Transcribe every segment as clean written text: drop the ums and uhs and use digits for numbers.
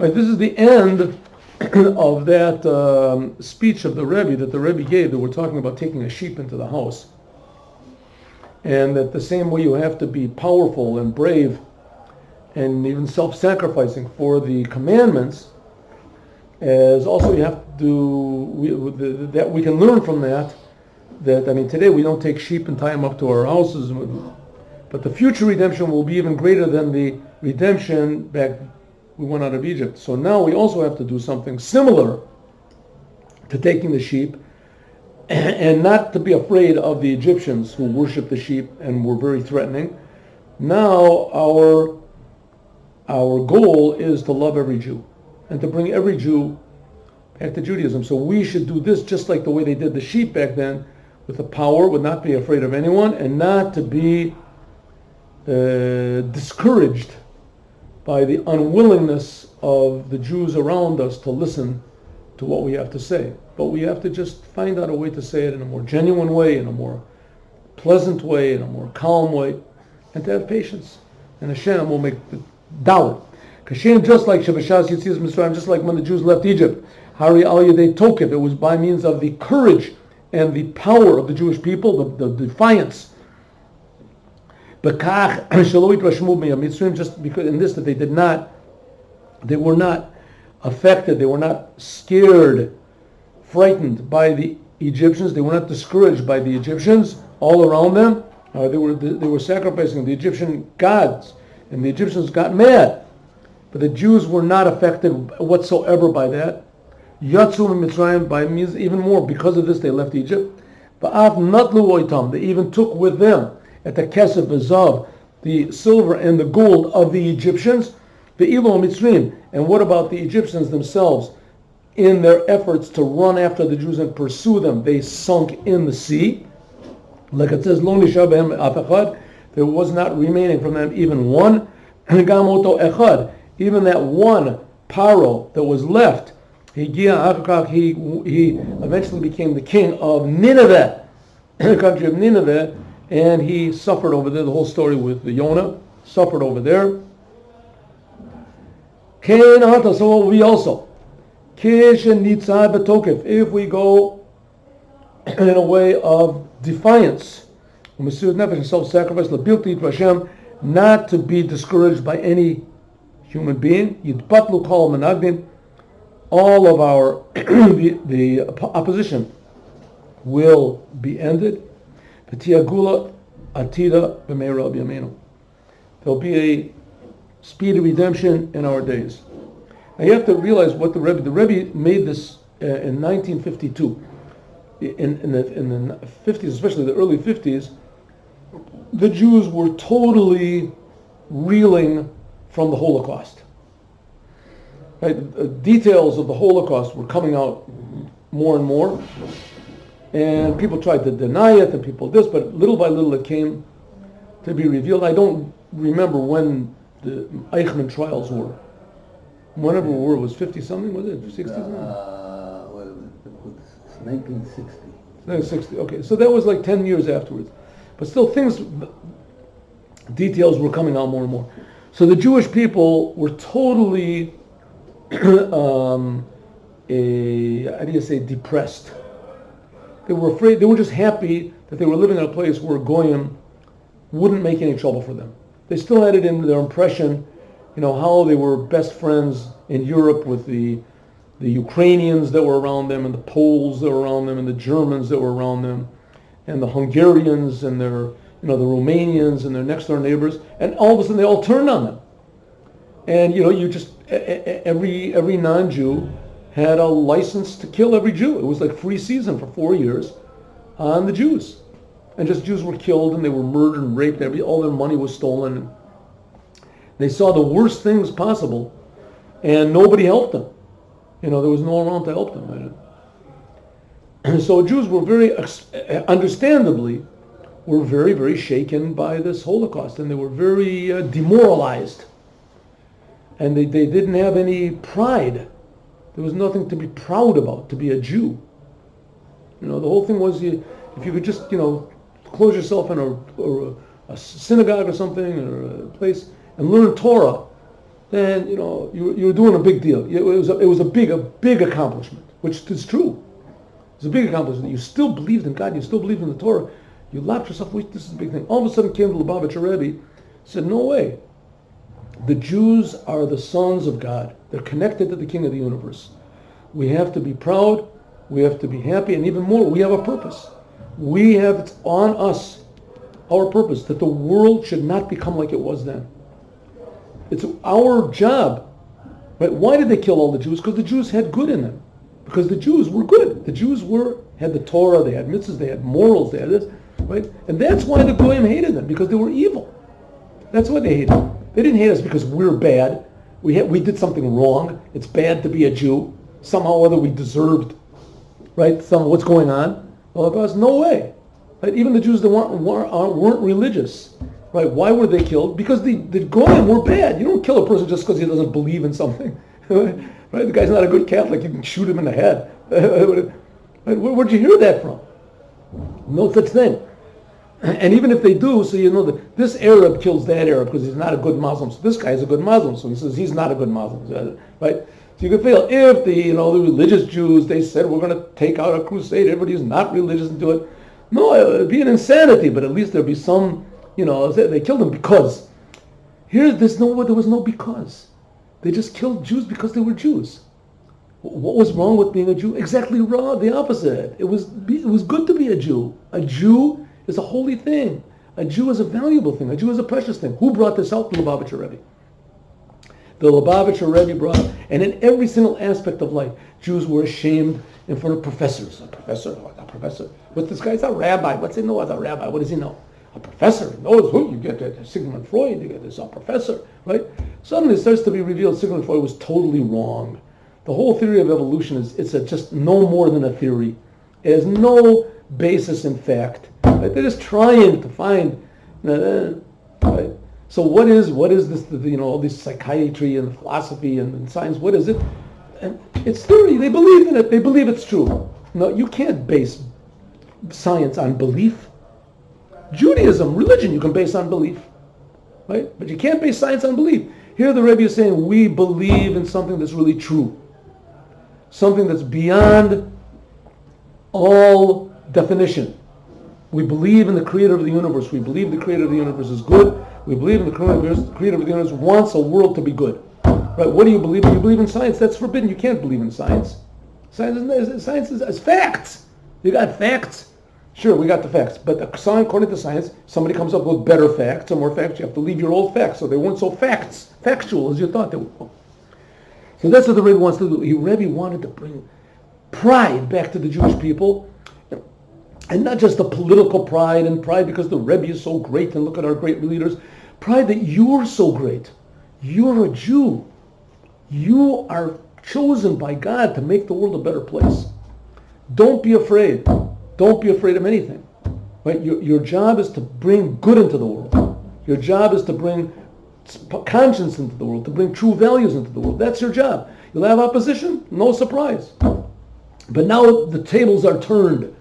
Right, this is the end of that speech of the Rebbe that the Rebbe gave, that we're talking about taking a sheep into the house. And that the same way you have to be powerful and brave and even self-sacrificing for the commandments, as also you have to that we can learn from that I mean, today we don't take sheep and tie them up to our houses, but the future redemption will be even greater than the redemption back we went out of Egypt. So now we also have to do something similar to taking the sheep, and not to be afraid of the Egyptians who worship the sheep and were very threatening. Now our goal is to love every Jew and to bring every Jew back to Judaism. So we should do this just like the way they did the sheep back then, with the power, would not be afraid of anyone, and not to be discouraged by the unwillingness of the Jews around us to listen to what we have to say. But we have to just find out a way to say it in a more genuine way, in a more pleasant way, in a more calm way, and to have patience. And Hashem will make the dalit. Kashem, just like Shabashas Yitzias Mitzrayim, just like when the Jews left Egypt, Hari Al Yedei Tokef, it was by means of the courage and the power of the Jewish people, the defiance. Bekach Shelo Yitrashmu Mitzrayim, just because in this that they were not affected, they were not scared, frightened by the Egyptians, they were not discouraged by the Egyptians all around them. They were sacrificing the Egyptian gods, and the Egyptians got mad. But the Jews were not affected whatsoever by that. Yatsu Mitzrayim, by means even more, because of this they left Egypt. Ba'af natlu oitam, they even took with them at the kesef v'zav, the silver and the gold of the Egyptians, the ilo Mitzrayim. And what about the Egyptians themselves? In their efforts to run after the Jews and pursue them, they sunk in the sea. Like it says, Lo nishar behem af echad, there was not remaining from them even one. And gam oto echad, even that one paro that was he eventually became the king of Nineveh, the country of Nineveh, and he suffered over there. The whole story with the Yonah, suffered over there. So we also, if we go in a way of defiance, self-sacrifice, not to be discouraged by any human being, all of our the opposition will be ended. There'll be a speedy redemption in our days. Now you have to realize what the Rebbe made this in 1952. In the 50s, especially the early 50s, the Jews were totally reeling from the Holocaust. Right? Details of the Holocaust were coming out more and more, and people tried to deny it, and people this, but little by little it came to be revealed. I don't remember when the Eichmann trials were. Whenever it was 50-something, was it? 60s? Well, it was 1960. 1960, okay. So that was like 10 years afterwards. But still details were coming out more and more. So the Jewish people were totally depressed. They were afraid, they were just happy that they were living in a place where Goyim wouldn't make any trouble for them. They still had it in their impression, how they were best friends in Europe with the Ukrainians that were around them, and the Poles that were around them, and the Germans that were around them, and the Hungarians and the Romanians and their next door neighbors, and all of a sudden they all turned on them. And you just every non-Jew had a license to kill every Jew. It was like free season for 4 years on the Jews, and just Jews were killed and they were murdered and raped. All their money was stolen. They saw the worst things possible, and nobody helped them. There was no one around to help them. And so Jews were understandably, very, very shaken by this Holocaust, and they were very demoralized. And they didn't have any pride. There was nothing to be proud about, to be a Jew. The whole thing was, if you could just, close yourself in a synagogue or something, or a place, and learn Torah, then you were doing a big deal. It was a big accomplishment, which is true. It's a big accomplishment. You still believed in God. You still believed in the Torah. You laughed yourself. Wait, this is a big thing. All of a sudden came the Lubavitcher Rebbe, said, no way. The Jews are the sons of God. They're connected to the King of the universe. We have to be proud. We have to be happy. And even more, we have a purpose. It's on us, our purpose, that the world should not become like it was then. It's our job. Right? Why did they kill all the Jews? Because the Jews had good in them. Because the Jews were good. The Jews had the Torah, they had mitzvahs, they had morals, they had this. Right? And that's why the Goyim hated them, because they were evil. That's why they hated them. They didn't hate us because we're bad. We did something wrong. It's bad to be a Jew. Somehow or other we deserved, right? What's going on? Well, because no way. Right? Even the Jews that weren't religious, right? Why were they killed? Because the Goyim were bad. You don't kill a person just because he doesn't believe in something. Right? The guy's not a good Catholic. You can shoot him in the head. Right? Where'd you hear that from? No such thing. And even if they do, so that this Arab kills that Arab because he's not a good Muslim. So this guy is a good Muslim, so he says he's not a good Muslim, right? So you could feel if the religious Jews, they said we're going to take out a crusade, everybody who's not religious and do it. No, it would be an insanity, but at least there'd be some, they killed them because. There was no because. They just killed Jews because they were Jews. What was wrong with being a Jew? Exactly wrong, the opposite. It was good to be a Jew. A Jew is a holy thing. A Jew is a valuable thing. A Jew is a precious thing. Who brought this out? The Lubavitcher Rebbe. The Lubavitcher Rebbe brought it. And in every single aspect of life, Jews were ashamed in front of professors. A professor? What, a professor? What's this guy? He's a rabbi. What's he know as a rabbi? What does he know? A professor knows who. You get Sigmund Freud. You get this a professor, right? Suddenly it starts to be revealed Sigmund Freud was totally wrong. The whole theory of evolution is just no more than a theory. It has no basis in fact. Right? They're just trying to find, right? So what is this? All this psychiatry and philosophy and science. What is it? And it's theory. They believe in it. They believe it's true. No, you can't base science on belief. Judaism, religion, you can base on belief, right? But you can't base science on belief. Here the Rebbe is saying we believe in something that's really true, something that's beyond all definition. We believe in the creator of the universe. We believe the creator of the universe is good. We believe in the creator of the universe wants a world to be good. Right? What do you believe in? You believe in science. That's forbidden. You can't believe in science. Science is facts. You got facts. Sure, we got the facts. But according to science, somebody comes up with better facts or more facts. You have to leave your old facts. So they weren't so factual as you thought they were. So that's what the Rebbe wants to do. Rebbe wanted to bring pride back to the Jewish people. And not just the political pride and pride because the Rebbe is so great and look at our great leaders. Pride that you're so great. You're a Jew. You are chosen by God to make the world a better place. Don't be afraid. Don't be afraid of anything. Right? Your job is to bring good into the world. Your job is to bring conscience into the world, to bring true values into the world. That's your job. You'll have opposition, no surprise. But now the tables are turned.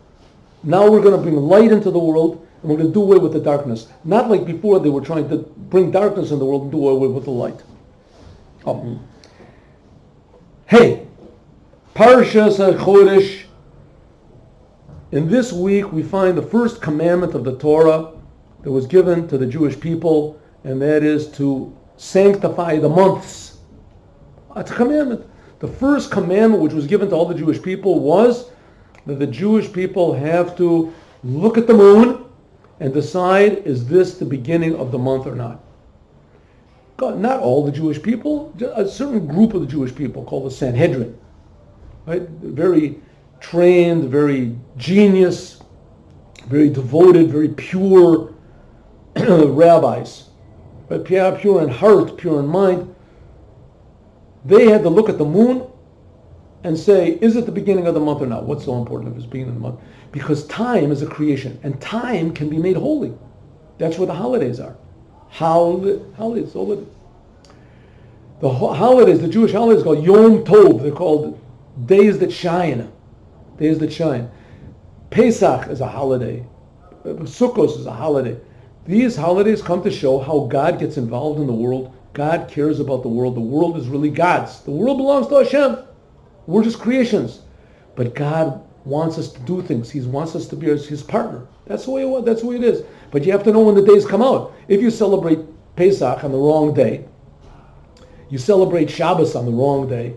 Now we're going to bring light into the world, and we're going to do away with the darkness. Not like before they were trying to bring darkness in the world and do away with the light. Oh. Hey, Parshas HaChodesh. In this week we find the first commandment of the Torah that was given to the Jewish people, and that is to sanctify the months. That's a commandment. The first commandment which was given to all the Jewish people was that the Jewish people have to look at the moon and decide, is this the beginning of the month or not? God, not all the Jewish people, a certain group of the Jewish people called the Sanhedrin, right? Very trained, very genius, very devoted, very pure rabbis, right? Pure in heart, pure in mind. They had to look at the moon and say, is it the beginning of the month or not? What's so important if it's beginning of the month? Because time is a creation, and time can be made holy. That's where the holidays are. Holidays, all of it. The holidays, the Jewish holidays, are called Yom Tov. They're called days that shine. Days that shine. Pesach is a holiday. Sukkot is a holiday. These holidays come to show how God gets involved in the world God cares about the world. The world is really God's. The world belongs to Hashem. We're just creations. But God wants us to do things. He wants us to be his partner. That's the way it is. But you have to know when the days come out. If you celebrate Pesach on the wrong day, you celebrate Shabbos on the wrong day,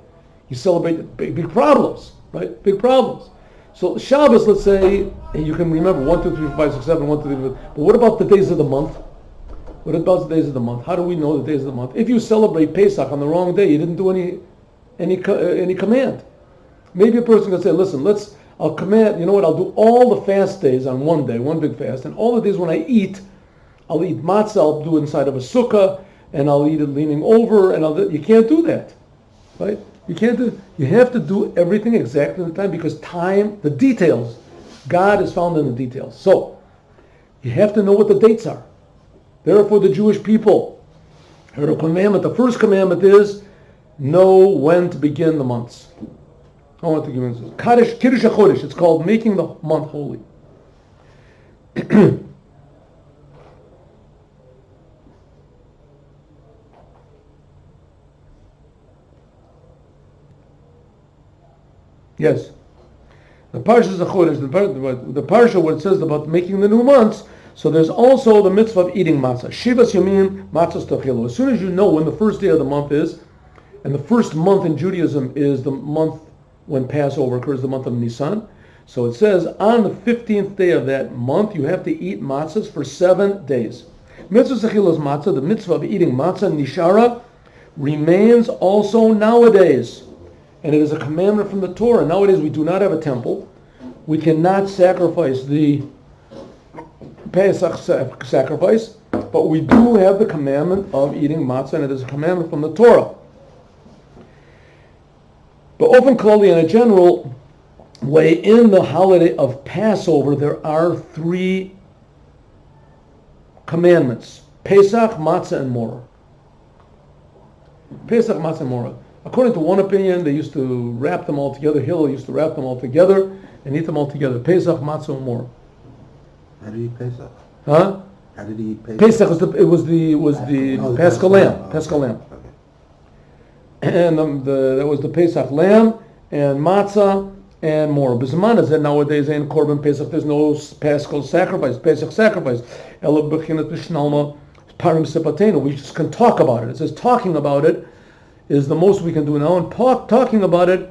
you celebrate big problems, right? Big problems. So Shabbos, let's say, and you can remember 1, 2, 3, 4, 5, 6, 7, 1, 2, 3, 4. But what about the days of the month? What about the days of the month? How do we know the days of the month? If you celebrate Pesach on the wrong day, you didn't do any command. Maybe a person can say, listen, I'll command, you know what, I'll do all the fast days on one day, one big fast, and all the days when I eat, I'll eat matzah, I'll do it inside of a sukkah, and I'll eat it leaning over, and you can't do that, right? You have to do everything exactly in the time, because time, the details, God is found in the details. So, you have to know what the dates are. Therefore, the Jewish people heard a commandment. The first commandment is, know when to begin the months. I want to give you this. Kiddush HaChodesh. It's called making the month holy. Yes. The Parsha is HaChodesh. The Parsha, what it says about making the new months, so there's also the mitzvah of eating matzah. Shivas Yomim Matzos Tochilu. As soon as you know when the first day of the month is, and the first month in Judaism is the month when Passover occurs, the month of Nisan. So it says, on the 15th day of that month, you have to eat matzahs for 7 days. Mitzvah Sechilas Matzah, the mitzvah of eating matzah, Nishara, remains also nowadays. And it is a commandment from the Torah. Nowadays we do not have a temple. We cannot sacrifice the Pesach sacrifice, but we do have the commandment of eating matzah, and it is a commandment from the Torah. But often, clearly, in a general way, in the holiday of Passover, there are 3 commandments: Pesach, Matzah, and Morah. Pesach, Matzah, and Morah. According to one opinion, they used to wrap them all together. Hillel used to wrap them all together and eat them all together. Pesach, Matzah, and Morah. How did he eat Pesach? Huh? How did he eat Pesach? Pesach was the Paschal lamb. Paschal lamb. And that was the Pesach lamb and matzah and more. B'zman is nowadays in Korban Pesach. There's no Paschal sacrifice, Pesach sacrifice. Ela b'chinat b'shnalma parim sepatenu. We just can talk about it. It says talking about it is the most we can do now, and talking about it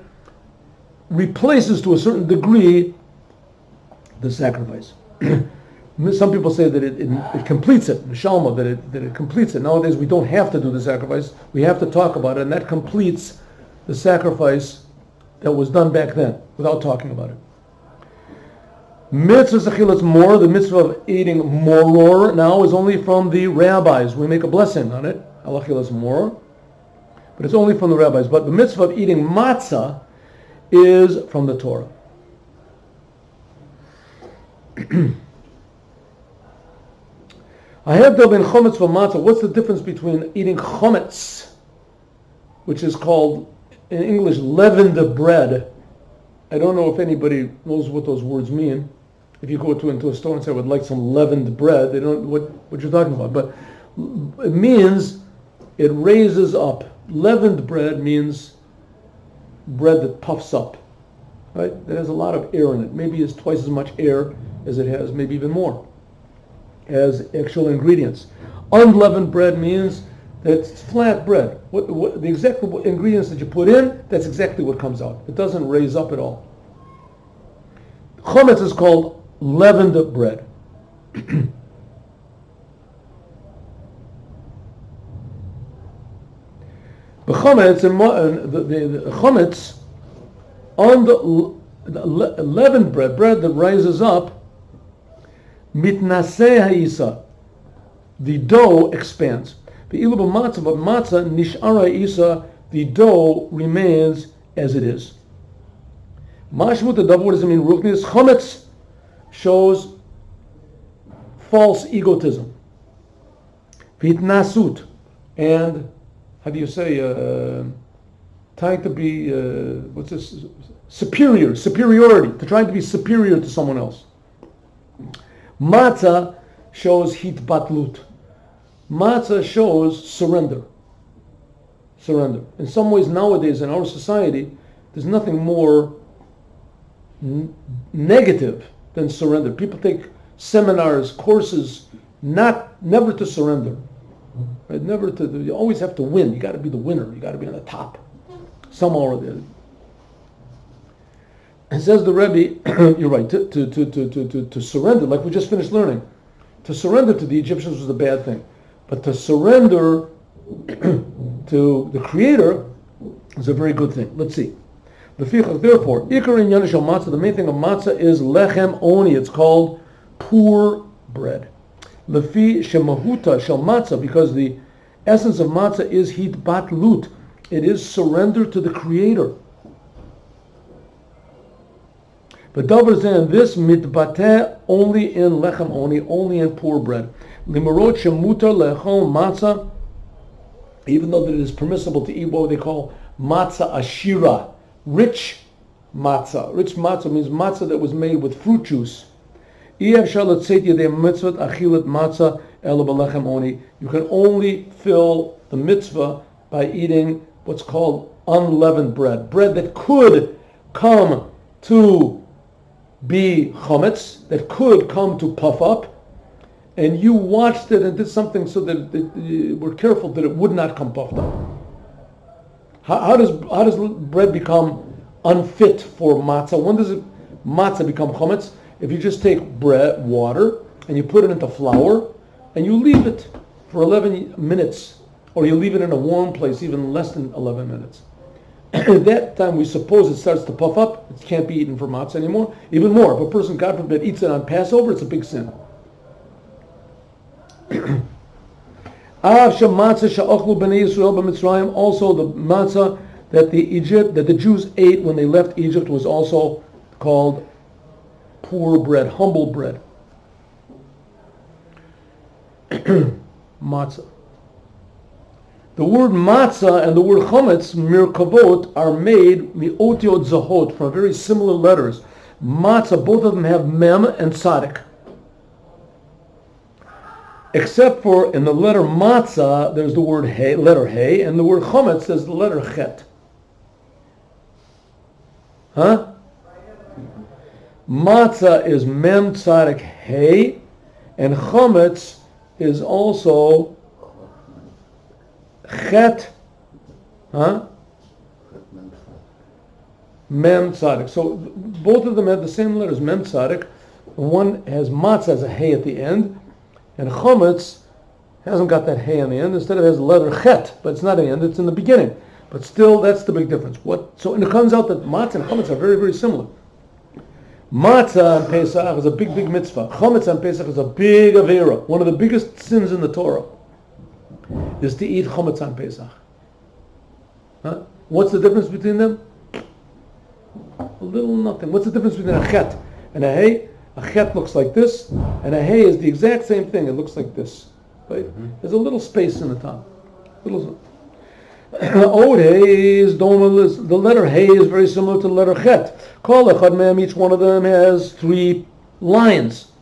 replaces to a certain degree the sacrifice. Some people say that it completes it, Shalma, that it completes it. Nowadays we don't have to do the sacrifice. We have to talk about it, and that completes the sacrifice that was done back then, without talking about it. Mitzvah Zechilas Mor, the mitzvah of eating moror, now is only from the rabbis. We make a blessing on it, Alachilas Mor, but it's only from the rabbis. But the mitzvah of eating matzah is from the Torah. I have ben chometz v'matzah. What's the difference between eating chometz, which is called in English leavened bread? I don't know if anybody knows what those words mean. If you go into a store and say, I would like some leavened bread, they don't know what you're talking about. But it means it raises up. Leavened bread means bread that puffs up, right? It has a lot of air in it. Maybe it's twice as much air as it has, maybe even more, as actual ingredients. Unleavened bread means that it's flat bread. What the exact ingredients that you put in, that's exactly what comes out. It doesn't raise up at all. Chometz is called leavened bread. The chometz on the leavened bread that rises up, mitnaseh ha'isa, the dough expands. The ilu b'matzah, but matzah nishara isa, the dough remains as it is. Mashmut the double, what does it mean? Ruchnis chometz shows false egotism, vitnasut, and how do you say, trying to be, superiority, to trying to be superior to someone else. Matzah shows hitbatlut. Matzah shows surrender. surrender. In some ways nowadays in our society, there's nothing more negative than surrender. People take seminars, courses, never to surrender. Right? You always have to win. You got to be the winner. You got to be on the top. Somehow or the other. And says the Rebbe, you're right, to surrender, like we just finished learning. To surrender to the Egyptians was a bad thing. But to surrender to the Creator is a very good thing. Let's see. Therefore, Ikar in Yanish al Matzah, the main thing of matzah is lechem oni. It's called poor bread. Lefi shemahuta shel matzah, because the essence of matzah is hitbatlut. It is surrender to the Creator. But davar zeh, this mitbateh only in lechem oni, only in poor bread. Limerot shemutar lechol matzah, even though that it is permissible to eat what they call matzah ashira, rich matzah. Rich matzah means matzah that was made with fruit juice. You can only fill the mitzvah by eating what's called unleavened bread. Bread that could come to be chametz, that could come to puff up, and you watched it and did something so that you were careful that it would not come puffed up. How does bread become unfit for matzah? When does matzah become chametz? If you just take bread, water, and you put it into flour, and you leave it for 11 minutes, or you leave it in a warm place even less than 11 minutes. At that time, we suppose it starts to puff up. It can't be eaten for matzah anymore. Even more, if a person, God forbid, eats it on Passover, it's a big sin. Also, the matzah that the Jews ate when they left Egypt was also called poor bread, humble bread. Matzah. The word matzah and the word chametz, mirkavot, are made mi'otiot zahot, from very similar letters. Matzah, both of them have mem and tzadik. Except for in the letter matzah, there's the word hey, letter hey, and the word chametz, there's the letter chet. Huh? Matzah is mem tzadik hey, and chametz is also chet, huh? Mem tzadik. So both of them have the same letters, mem tzadik. One has matzah as a hey at the end, and chametz hasn't got that hey on the end. Instead, it has the letter chet, but it's not at the end; it's in the beginning. But still, that's the big difference. And it comes out that matzah and chametz are very, very similar. Matzah on Pesach is a big, big mitzvah. Chametz on Pesach is a big avera. One of the biggest sins in the Torah is to eat chametz on Pesach. Huh? What's the difference between them? A little nothing. What's the difference between a chet and a hey? A chet looks like this, and a hey is the exact same thing. It looks like this. Right? Mm-hmm. There's a little space in the top. The letter hey is very similar to the letter chet. Each one of them has 3 lines.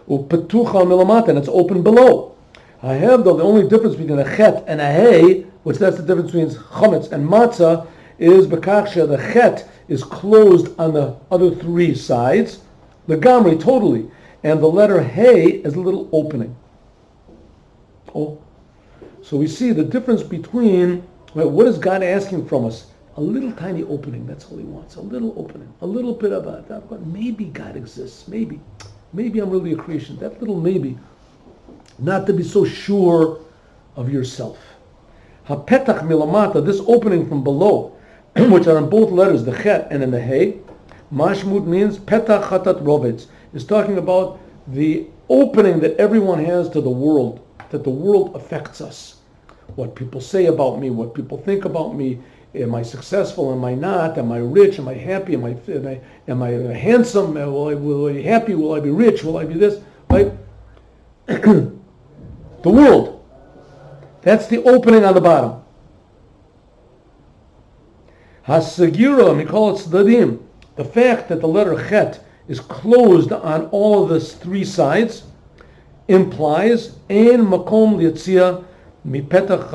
And it's open below. I have though the only difference between a chet and a hey, which that's the difference between chametz and matzah, is bekaksha, the chet is closed on the other 3 sides, the gamri totally, and the letter hey is a little opening. Oh, so we see the difference between, right, what is God asking from us? A little tiny opening, that's all he wants, a little opening, a little bit of maybe God exists, maybe I'm really a creation, that little maybe. Not to be so sure of yourself. Hapetach milamata, this opening from below, which are in both letters, the chet and in the hey, mashmud means petach chatat rovetz, is talking about the opening that everyone has to the world, that the world affects us. What people say about me, what people think about me. Am I successful? Am I not? Am I rich? Am I happy? Am I handsome? Will I be happy? Will I be rich? Will I be this? Right? The world. That's the opening on the bottom. Hasagira, we call it tzdadim. The fact that the letter chet is closed on all of the 3 sides implies ein makom litzia mipetach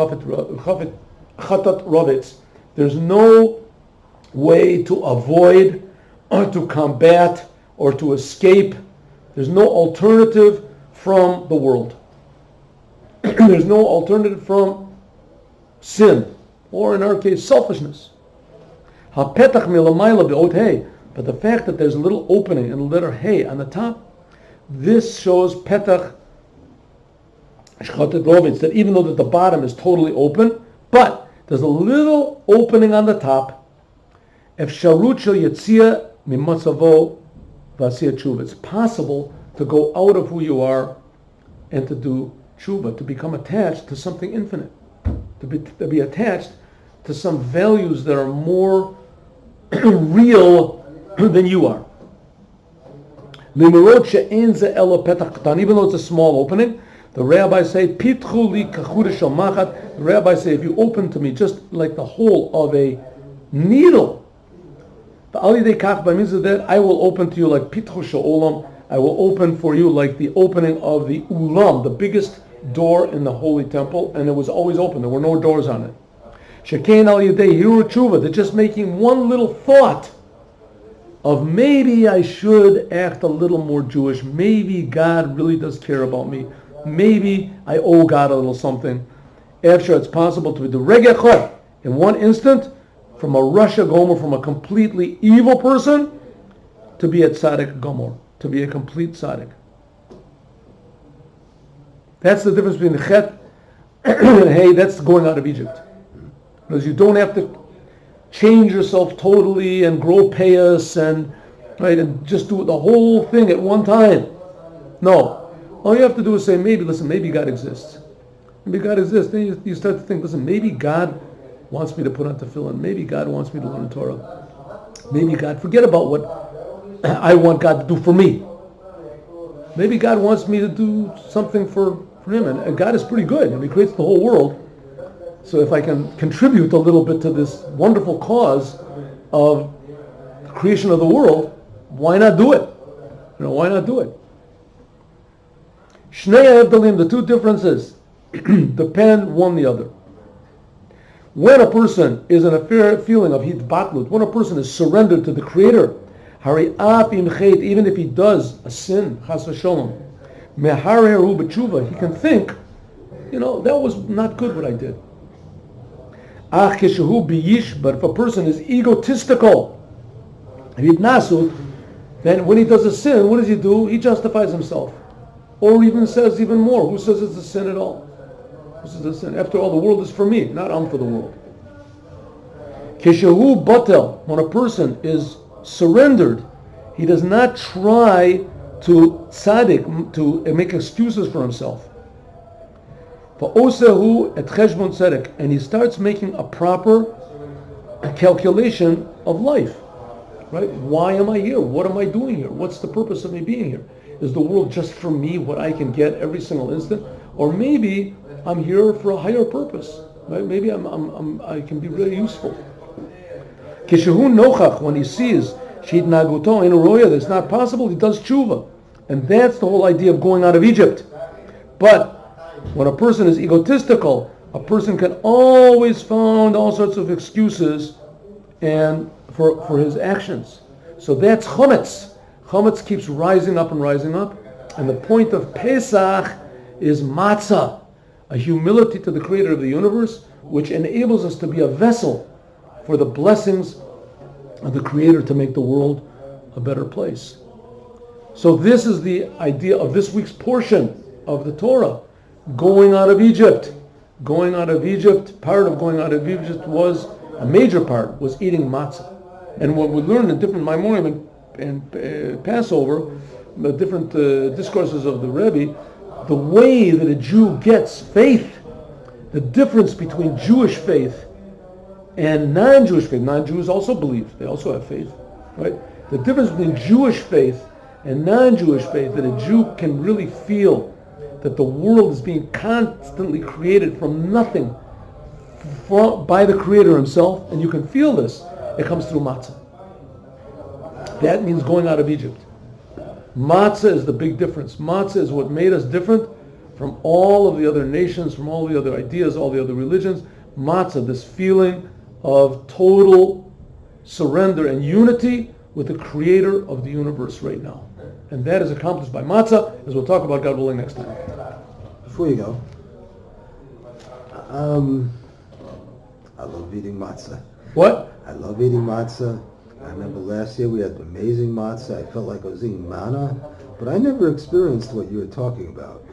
chatat rovitz. There's no way to avoid or to combat or to escape. There's no alternative from the world. There's no alternative from sin, or in our case, selfishness. Ha-petach milamayla be'ot hey. But the fact that there's a little opening in the letter hey on the top, this shows petach shchatet rovitz, that even though that the bottom is totally open, but there's a little opening on the top. Efsharut shel yetzia mimatzavo v'asiyat tshuva. It's possible to go out of who you are and to do tshuva, to become attached to something infinite, to be attached to some values that are more real than you are. Even though it's a small opening, the rabbis say, Pitchu li kachudesh shel machat. The rabbis say, if you open to me just like the hole of a needle, by means of that, I will open to you like Pitchu shel olam. I will open for you like the opening of the ulam, the biggest door in the holy temple, and it was always open. There were no doors on it. Shekein al yedei hiru tshuva. They're just making one little thought of maybe I should act a little more Jewish. Maybe God really does care about me. Maybe I owe God a little something. After it's possible to be the regechot in one instant, from a Rasha Gomer, from a completely evil person, to be a tzaddik Gomer, to be a complete tzaddik. That's the difference between the chet and hey. That's going out of Egypt, because you don't have to change yourself totally and grow payas and just do the whole thing at one time. No. All you have to do is say, maybe God exists. Maybe God exists. Then you start to think, listen, maybe God wants me to put on tefillin. Maybe God wants me to learn Torah. Maybe God, forget about what I want God to do for me. Maybe God wants me to do something for Him. And God is pretty good. He creates the whole world. So if I can contribute a little bit to this wonderful cause of the creation of the world, why not do it? Why not do it? Shnei Havdalim, the two differences, depend one the other. When a person is in a feeling of hitbatlut, when a person is surrendered to the Creator, hari ap im chet, even if he does a sin, chas v'sholom, mehar heru b'tshuva, he can think, that was not good what I did. Ach keshehu biyish, but if a person is egotistical, hitnasut, then when he does a sin, what does he do? He justifies himself. Or even says even more, who says it's a sin at all? Who says it's a sin? After all, the world is for me, not I'm for the world. Keshehu batel, when a person is surrendered, he does not try to tzaddik, to make excuses for himself. Va'osehu et cheshbon tzedek, and he starts making a proper calculation of life. Right? Why am I here? What am I doing here? What's the purpose of me being here? Is the world just for me, what I can get every single instant? Or maybe I'm here for a higher purpose. Right? Maybe I can be really useful. Kishehu nochach, when he sees sheet naguto in a roya, that's not possible, he does tshuva. And that's the whole idea of going out of Egypt. But when a person is egotistical, a person can always find all sorts of excuses and for his actions. So that's chometz. Chometz keeps rising up and rising up. And the point of Pesach is matzah, a humility to the Creator of the universe, which enables us to be a vessel for the blessings of the Creator to make the world a better place. So this is the idea of this week's portion of the Torah. Going out of Egypt. Going out of Egypt, part of going out of Egypt was, a major part, was eating matzah. And what we learned in different Maimorim and Passover, the different discourses of the Rebbe, the way that a Jew gets faith, the difference between Jewish faith and non-Jewish faith. Non-Jews also believe, they also have faith, right? The difference between Jewish faith and non-Jewish faith, that a Jew can really feel that the world is being constantly created from nothing by the Creator Himself, and you can feel this. It comes through matzah. That means going out of Egypt. Matzah is the big difference. Matzah is what made us different from all of the other nations, from all the other ideas, all the other religions. matzah, this feeling of total surrender and unity with the creator of the universe right now. And that is accomplished by matzah, as we'll talk about, God willing, next time. Before you go, I love eating matzah. What? I love eating matzah. I remember last year we had amazing matzah. I felt like I was eating manna, but I never experienced what you were talking about.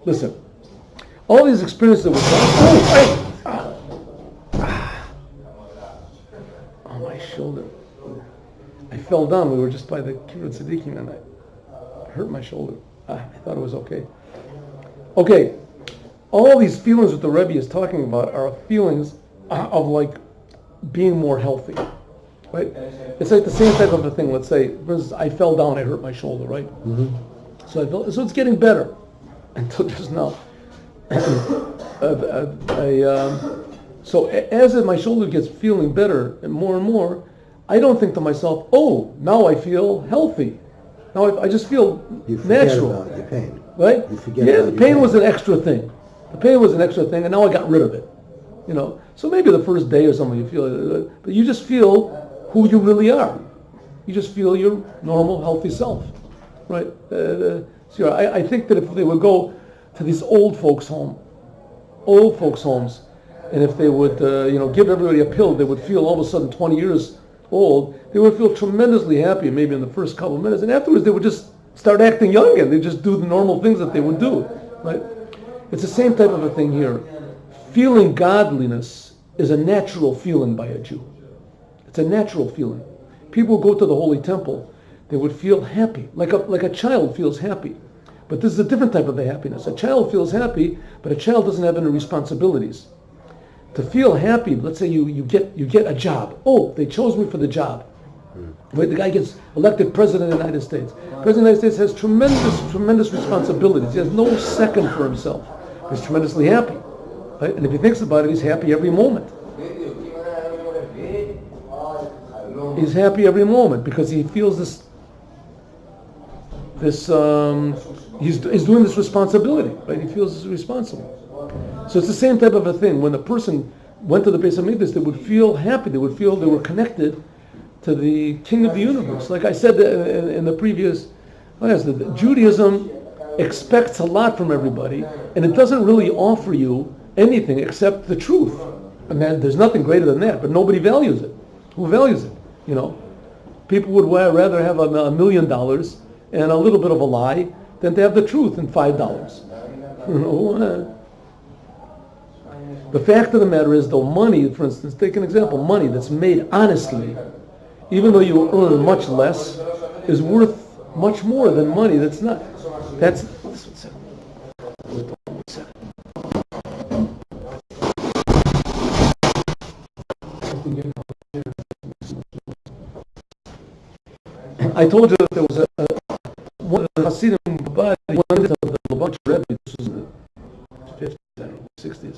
Listen, all these experiences that we're oh, my shoulder. I fell down. We were just by the Kfar Chabad and I hurt my shoulder. I thought it was okay. Okay, all these feelings that the Rebbe is talking about are feelings of like being more healthy, right? It's like the same type of a thing. Let's say, for instance, I fell down, I hurt my shoulder, right? Mm-hmm. So it's getting better until just now. So as my shoulder gets feeling better and more, I don't think to myself, oh, now I feel healthy. Now I just feel You forget natural. about your pain. Right? You forget yeah, about the your pain was an extra thing. The pain was an extra thing, and now I got rid of it. You know, so maybe the first day or something you feel, but you just feel who you really are. You just feel your normal, healthy self, right? So I think that if they would go to these old folks' homes, and if they would, give everybody a pill, they would feel all of a sudden 20 years old. They would feel tremendously happy, maybe in the first couple of minutes, and afterwards they would just start acting young again. They just do the normal things that they would do, right? It's the same type of a thing here. Feeling godliness is a natural feeling by a Jew. It's a natural feeling. People go to the Holy Temple, they would feel happy, like a child feels happy. But this is a different type of a happiness. A child feels happy, but a child doesn't have any responsibilities. To feel happy, let's say you get a job. Oh, they chose me for the job. Right? The guy gets elected president of the United States. The president of the United States has tremendous responsibilities. He has no second for himself. He's tremendously happy. Right? And if he thinks about it, he's happy every moment. He's happy every moment because he feels he's doing this responsibility, right? He feels responsible. So it's the same type of a thing. When a person went to the Beis Hamikdash, they would feel happy. They would feel they were connected to the King of the universe. Like I said in the previous class, that Judaism expects a lot from everybody, and it doesn't really offer you anything except the truth. And then there's nothing greater than that, but nobody values it. Who values it? You know, people would rather have $1 million and a little bit of a lie than to have the truth and $5. You know, the fact of the matter is, though, money, for instance, take an example, money that's made honestly, even though you earn much less, is worth much more than money that's not. That's I told you that there was one of the Chassidim Chabad, he went into the Lubavitcher Rebbe, this was in the 50s, I don't know, 60s.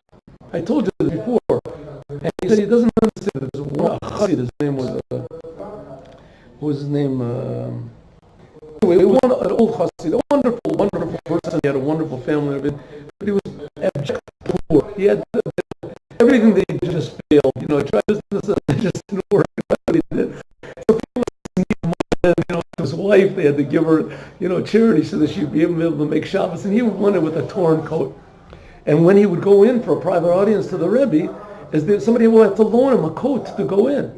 I told you this before, and he said he doesn't understand that there's one Chassid, his name was, what was his name? Anyway, an old Chassid, a wonderful person, he had a wonderful family, but he was abject poor. He had everything that he just failed, he tried business, it just didn't work, what he did. So people needed money, his wife, they had to give her, charity so that she'd be able to make Shabbos, and he went in with a torn coat. And when he would go in for a private audience to the Rebbe, somebody would have to loan him a coat to go in.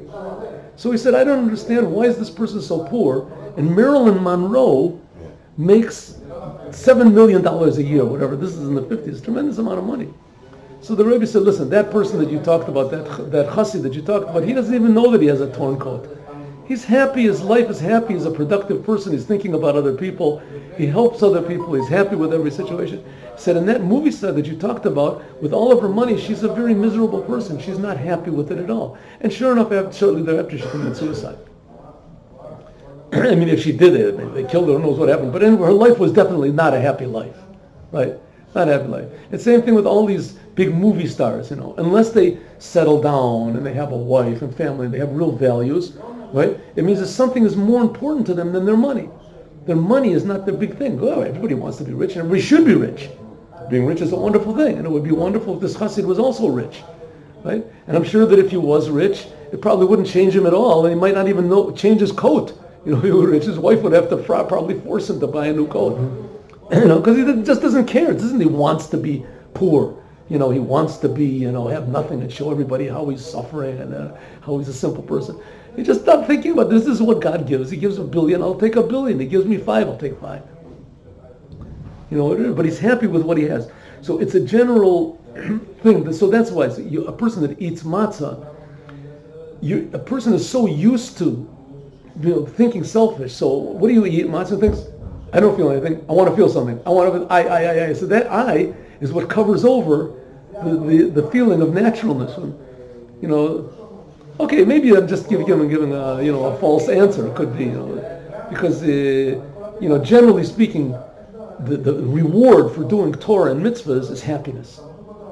So he said, I don't understand, why is this person so poor? And Marilyn Monroe makes $7 million a year, whatever. This is in the 50s, tremendous amount of money. So the Rebbe said, listen, that person that you talked about, that chassid that you talked about, he doesn't even know that he has a torn coat. He's happy, his life is happy, he's a productive person, he's thinking about other people, he helps other people, he's happy with every situation. He said, in that movie star that you talked about, with all of her money, she's a very miserable person, she's not happy with it at all. And sure enough, shortly thereafter, she committed suicide. I mean, if she did it, they killed her, who knows what happened, but anyway, her life was definitely not a happy life, right? Not a happy life. It's the same thing with all these big movie stars, unless they settle down and they have a wife and family and they have real values, right? It means that something is more important to them than their money. Their money is not their big thing. Oh, everybody wants to be rich, and everybody should be rich. Being rich is a wonderful thing, and it would be wonderful if this Chassid was also rich, right? And I'm sure that if he was rich, it probably wouldn't change him at all, and he might not even change his coat. If he were rich, his wife would have to probably force him to buy a new coat. Because he just doesn't care. It doesn't he wants to be poor. He wants to be, have nothing and show everybody how he's suffering and how he's a simple person. He just stopped thinking about this. This is what God gives. He gives $1 billion, I'll take $1 billion. He gives me 5, I'll take 5. But he's happy with what he has. So it's a general thing. So that's why a person that eats matzah, a person is so used to thinking selfish. So what do you eat? Matzah thinks, I don't feel anything. I want to feel something. I want to. I. So that I is what covers over the feeling of naturalness. Okay, maybe I'm just giving a false answer. It could be, because generally speaking, the reward for doing Torah and mitzvahs is happiness.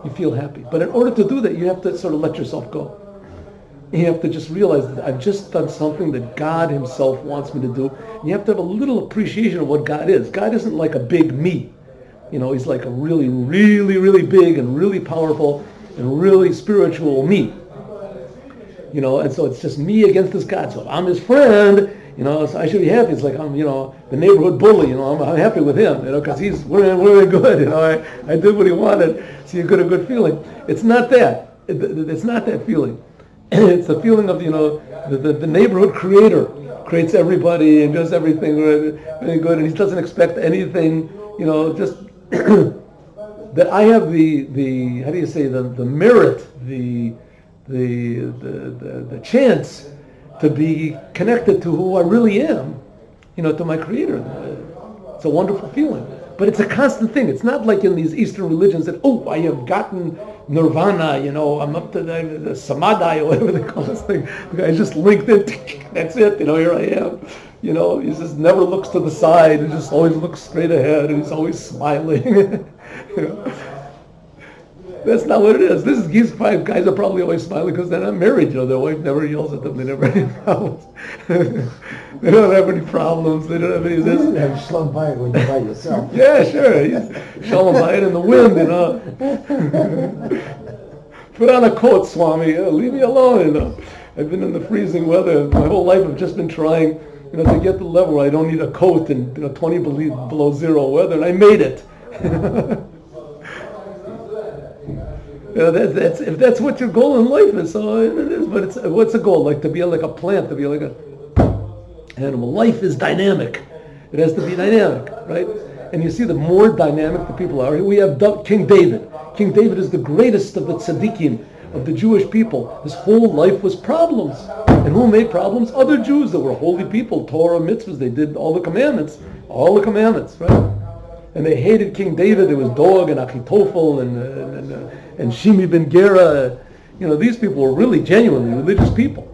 You feel happy, but in order to do that, you have to sort of let yourself go. You have to just realize that I've just done something that God Himself wants me to do. And you have to have a little appreciation of what God is. God isn't like a big me. He's like a really, really, really big and really powerful and really spiritual me. And so it's just me against this God. So if I'm His friend, so I should be happy. It's like I'm, the neighborhood bully. I'm happy with him, because we're good. I did what he wanted, so you get a good feeling. It's not that. It's not that feeling. It's the feeling of the neighborhood creator creates everybody and does everything really good, and he doesn't expect anything. Just that I have the how do you say the merit, the chance to be connected to who I really am, to my Creator. It's a wonderful feeling. But it's a constant thing. It's not like in these Eastern religions that, I have gotten nirvana, I'm up to the samadhi or whatever they call this thing. I just linked it, that's it, here I am. He just never looks to the side, he just always looks straight ahead, and he's always smiling. That's not what it is. These 5 guys are probably always smiling because they're not married. Their wife never yells at them. They never have any problems. They don't have any problems. They don't have any of this. You have shalom bayit when you're by yourself. Yeah, sure. Shalom bayit in the wind, Put on a coat, Swami. Leave me alone, I've been in the freezing weather. My whole life I've just been trying, to get to the level where I don't need a coat in 20 below zero weather, and I made it. That's if that's what your goal in life is, so it is. But what's a goal? Like to be like a plant, to be like an animal. Life is dynamic. It has to be dynamic, right? And you see, the more dynamic the people are. We have King David. King David is the greatest of the tzaddikim, of the Jewish people. His whole life was problems. And who made problems? Other Jews that were holy people, Torah, mitzvahs. They did all the commandments, right? And they hated King David. There was Dog and Achitophel and Shimi ben Gera. These people were really genuinely religious people.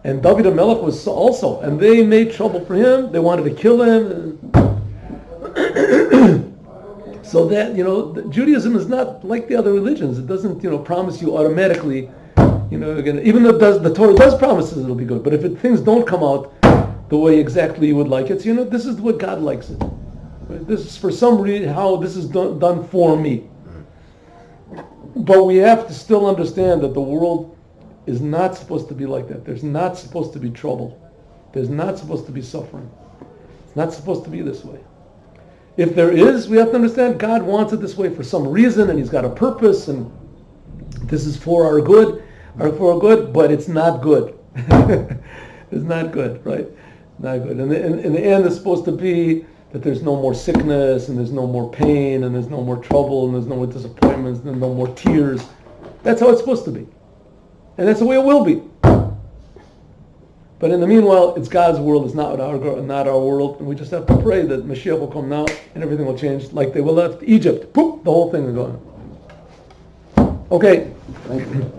And David HaMelech was also. And they made trouble for him. They wanted to kill him. So that, Judaism is not like the other religions. It doesn't, promise you automatically, even though the Torah does promise it'll be good. But if things don't come out the way exactly you would like it, this is what God likes it. Right? This is for some reason how this is done for me. But we have to still understand that the world is not supposed to be like that. There's not supposed to be trouble. There's not supposed to be suffering. It's not supposed to be this way. If there is, we have to understand God wants it this way for some reason, and He's got a purpose, and this is for our good, but it's not good. It's not good, right? Not good. And in the end, it's supposed to be that there's no more sickness, and there's no more pain, and there's no more trouble, and there's no more disappointments, and no more tears. That's how it's supposed to be. And that's the way it will be. But in the meanwhile, it's God's world, it's not our world, and we just have to pray that Mashiach will come now, and everything will change like they will left Egypt. Poof, the whole thing is gone. Okay. Thank you.